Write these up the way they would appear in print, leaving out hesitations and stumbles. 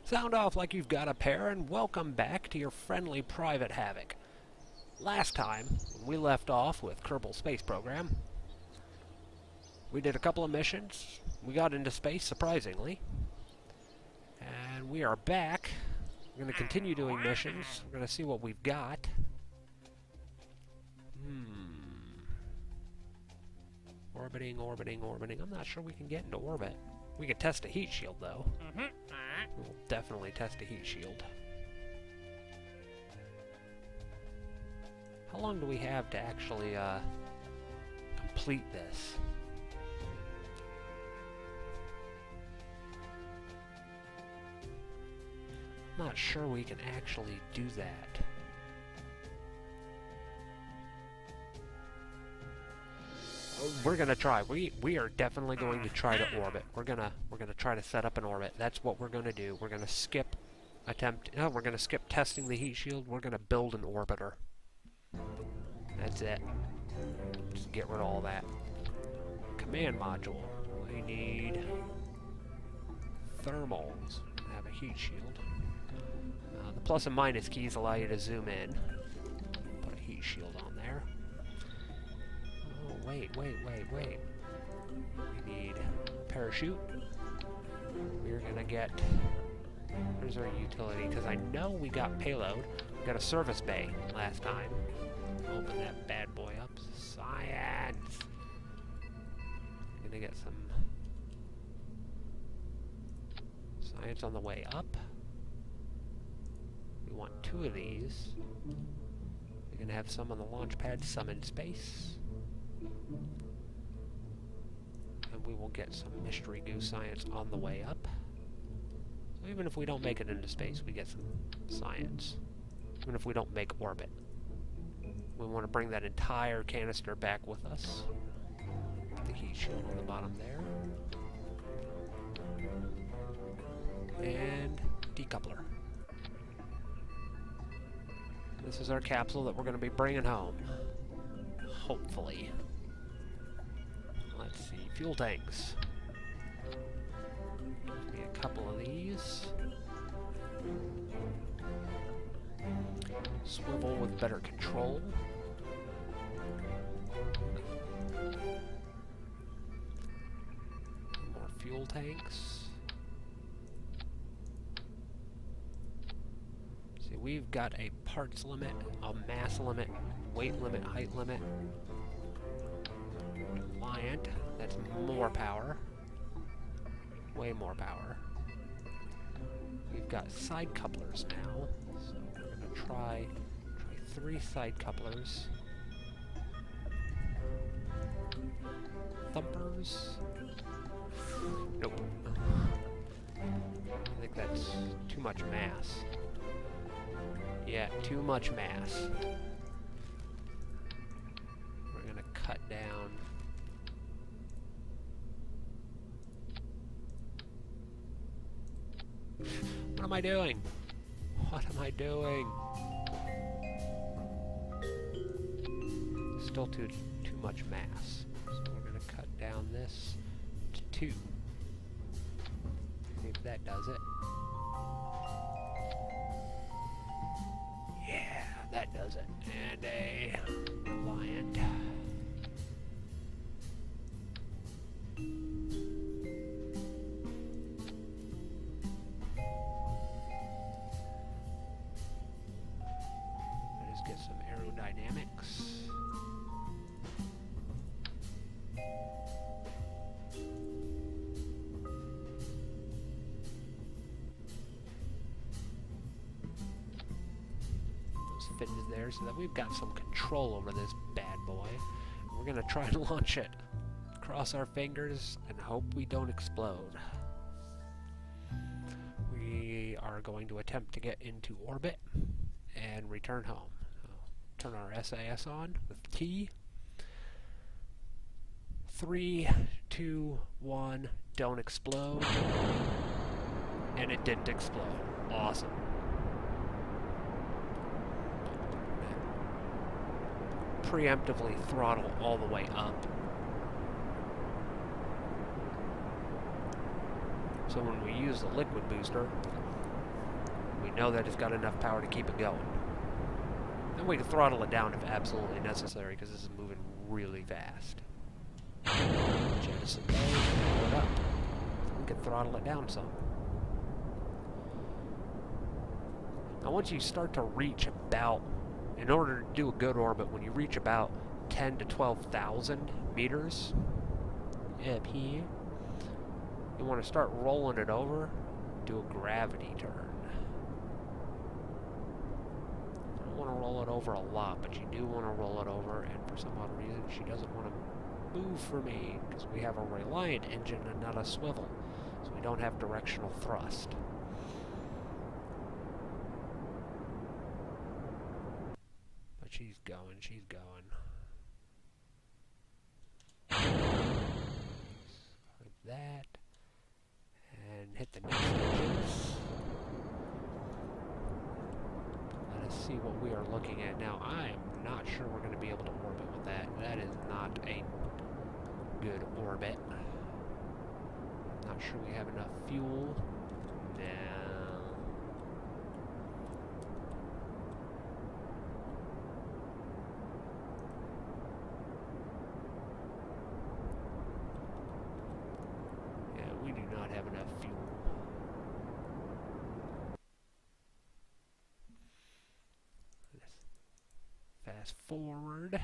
Sound off like you've got a pair, and welcome back to your friendly private Havok. Last time, when we left off with Kerbal Space Program, we did a couple of missions. We got into space, surprisingly. And we are back. We're going to continue doing missions. We're going to see what we've got. Orbiting. I'm not sure we can get into orbit. We could test a heat shield, though. We'll definitely test a heat shield. How long do we have to actually complete this? I'm not sure we can actually do that. We're gonna try. We are definitely going to try to orbit. We're gonna try to set up an orbit. That's what we're gonna do. We're gonna skip we're gonna skip testing the heat shield. We're gonna build an orbiter. That's it. Just get rid of all that. Command module. We need thermals. Have a heat shield. The plus and minus keys allow you to zoom in. Put a heat shield on there. Wait. We need parachute. We're gonna get... Where's our utility? Because I know we got payload. We got a service bay last time. Open that bad boy up. Science! I'm gonna get some... science on the way up. We want 2 of these. We're gonna have some on the launch pad, some in space. And we will get some mystery goo science on the way up. So even if we don't make it into space, we get some science. Even if we don't make orbit. We want to bring that entire canister back with us. Put the heat shield on the bottom there. And decoupler. This is our capsule that we're going to be bringing home. Hopefully. Let's see, fuel tanks. Give me a couple of these. Swivel with better control. More fuel tanks. See, we've got a parts limit, a mass limit, weight limit, height limit. Reliant, that's more power. Way more power. We've got side couplers now, so we're going to try 3 side couplers. Thumpers. Nope. I think that's too much mass. Yeah, too much mass. We're going to cut down. What am I doing? What am I doing? Still too much mass. So we're going to cut down this to 2. See if that does it. Yeah, that does it. And a Reliant. Get some aerodynamics. Those fins there so that we've got some control over this bad boy. We're gonna try and launch it. Cross our fingers and hope we don't explode. We are going to attempt to get into orbit and return home. Turn our SAS on with T. 3, 2, 1, don't explode. And it didn't explode. Awesome. Preemptively throttle all the way up. So when we use the liquid booster, We know that it's got enough power to keep it going. Then we can throttle it down if absolutely necessary, because this is moving really fast. Jettison those, pull it up. We can throttle it down some. Now once you start to reach about, in order to do a good orbit, when you reach about 10 to 12,000 meters up here, you want to start rolling it over, do a gravity turn. You don't want to roll it over a lot, but you do want to roll it over, and for some odd reason she doesn't want to move for me, because we have a Reliant engine and not a swivel, so we don't have directional thrust. But she's going, she's going. Like that. And hit the next edges. Let us see what we are looking at now. I am not sure we're going to be able to orbit with that. That is not a good orbit. Not sure we have enough fuel. No. Yeah, we do not have enough fuel. Fast forward.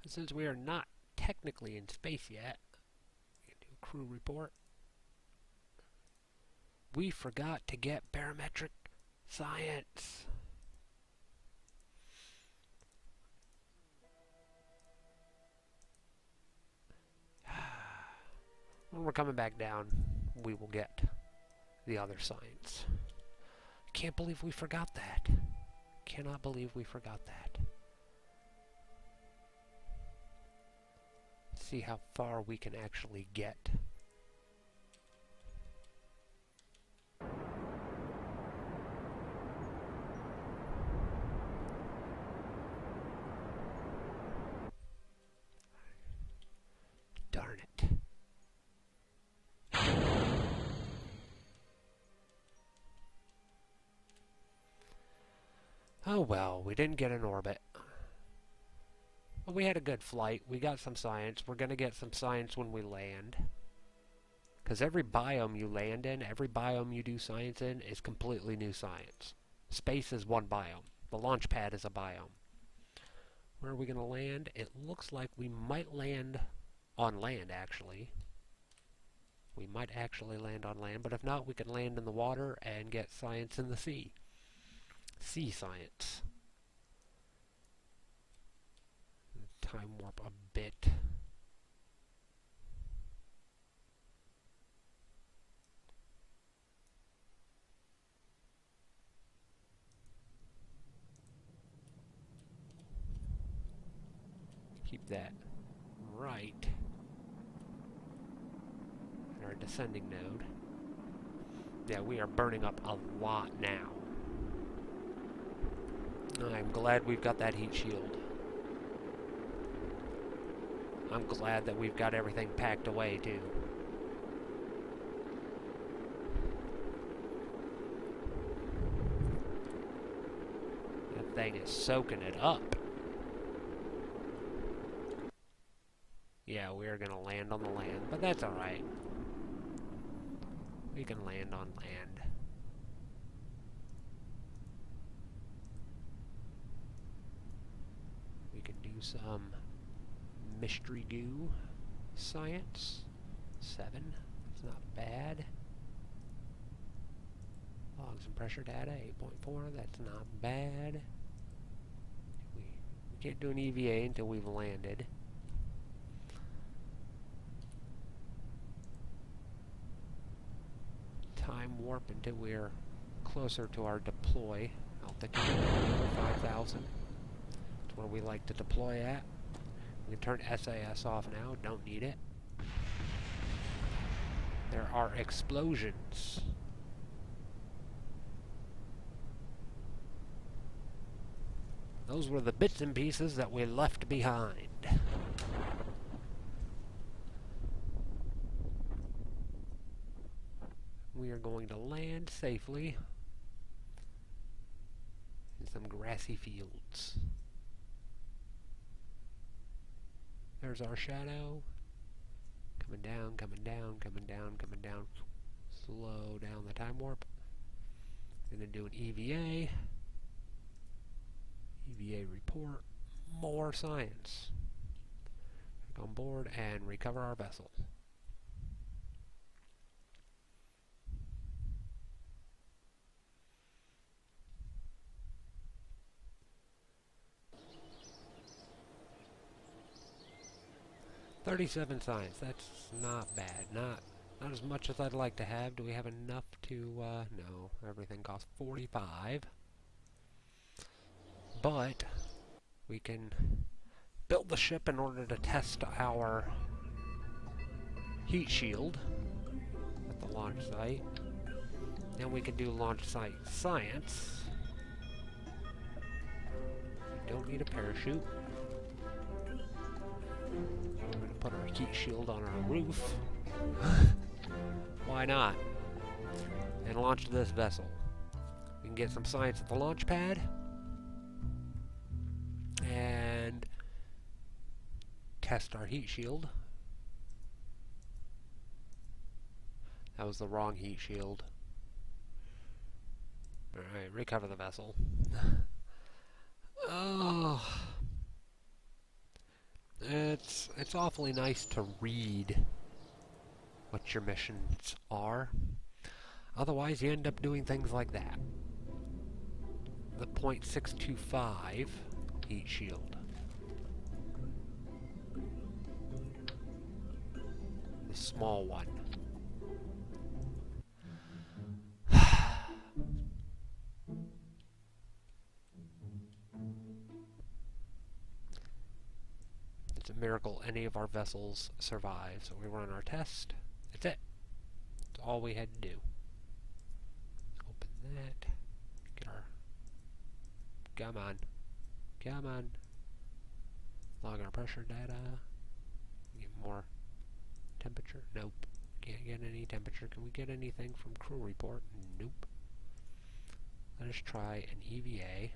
Since we are not technically in space yet, we can do a crew report. We forgot to get barometric science. When we're coming back down, we will get the other science. Can't believe we forgot that. Cannot believe we forgot that. See how far we can actually get. Darn it. Oh well, we didn't get an orbit. But we had a good flight. We got some science. We're going to get some science when we land. Because every biome you land in, every biome you do science in, is completely new science. Space is one biome. The launch pad is a biome. Where are we going to land? It looks like we might land on land, actually. We might actually land on land, but if not, we can land in the water and get science in the sea. Sea science. Time warp a bit. Keep that right in our descending node. Yeah, we are burning up a lot now. I'm glad we've got that heat shield. I'm glad that we've got everything packed away, too. That thing is soaking it up. Yeah, we're gonna land on the land, but that's alright. We can land on land. We can do some mystery goo science. 7. That's not bad. Logs and pressure data. 8.4. That's not bad. We can't do an EVA until we've landed. Time warp until we're closer to our deploy. Altitude 5,000. That's where we like to deploy at. We can turn SAS off now, don't need it. There are explosions. Those were the bits and pieces that we left behind. we are going to land safely in some grassy fields. There's our shadow. Coming down, coming down, coming down, coming down. Slow down the time warp. Gonna do an EVA. EVA report. More science. Click on board and recover our vessel. $37 science. That's not bad. Not as much as I'd like to have. Do we have enough to? No. Everything costs 45. But we can build the ship in order to test our heat shield at the launch site. Then we can do launch site science. We don't need a parachute. We're going to put our heat shield on our roof. Why not? And launch this vessel. We can get some science at the launch pad. And test our heat shield. That was the wrong heat shield. Alright, recover the vessel. Oh... It's awfully nice to read what your missions are. Otherwise, you end up doing things like that. The .625 heat shield. The small one. It's a miracle any of our vessels survive. So we run our test. That's it. That's all we had to do. Open that. Get our... Come on. Come on. Log our pressure data. Get more temperature. Nope. Can't get any temperature. Can we get anything from crew report? Nope. Let us try an EVA.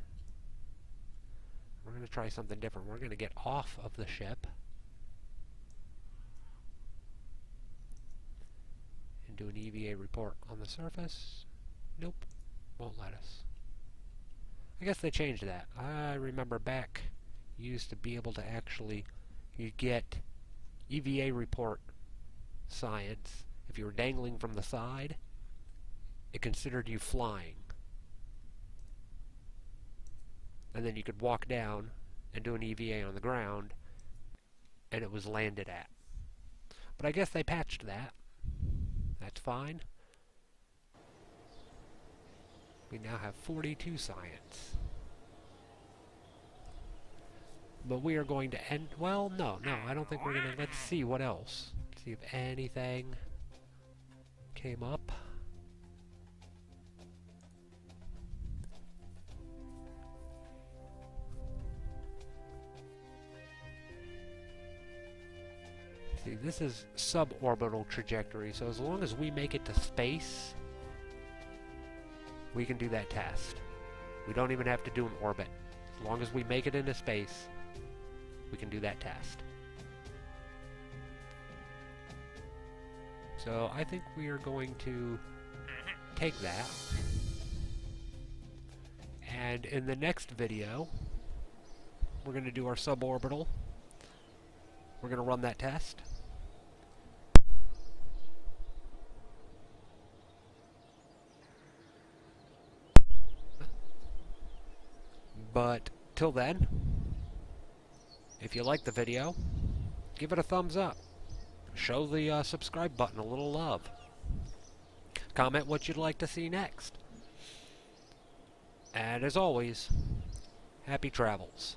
We're going to try something different. We're going to get off of the ship and do an EVA report on the surface. Nope. Won't let us. I guess they changed that. I remember back you used to be able to actually get EVA report science. If you were dangling from the side, it considered you flying. And then you could walk down and do an EVA on the ground, and it was landed at. But I guess they patched that. That's fine. We now have 42 science. But we are going to end... Well, no, I don't think we're going to... Let's see what else. See if anything came up. See, this is suborbital trajectory, so as long as we make it to space, we can do that test. We don't even have to do an orbit. As long as we make it into space, we can do that test. So I think we are going to take that, and in the next video, we're going to do our suborbital. We're going to run that test. But till then, if you like the video, give it a thumbs up. Show the subscribe button a little love. Comment what you'd like to see next. And as always, happy travels.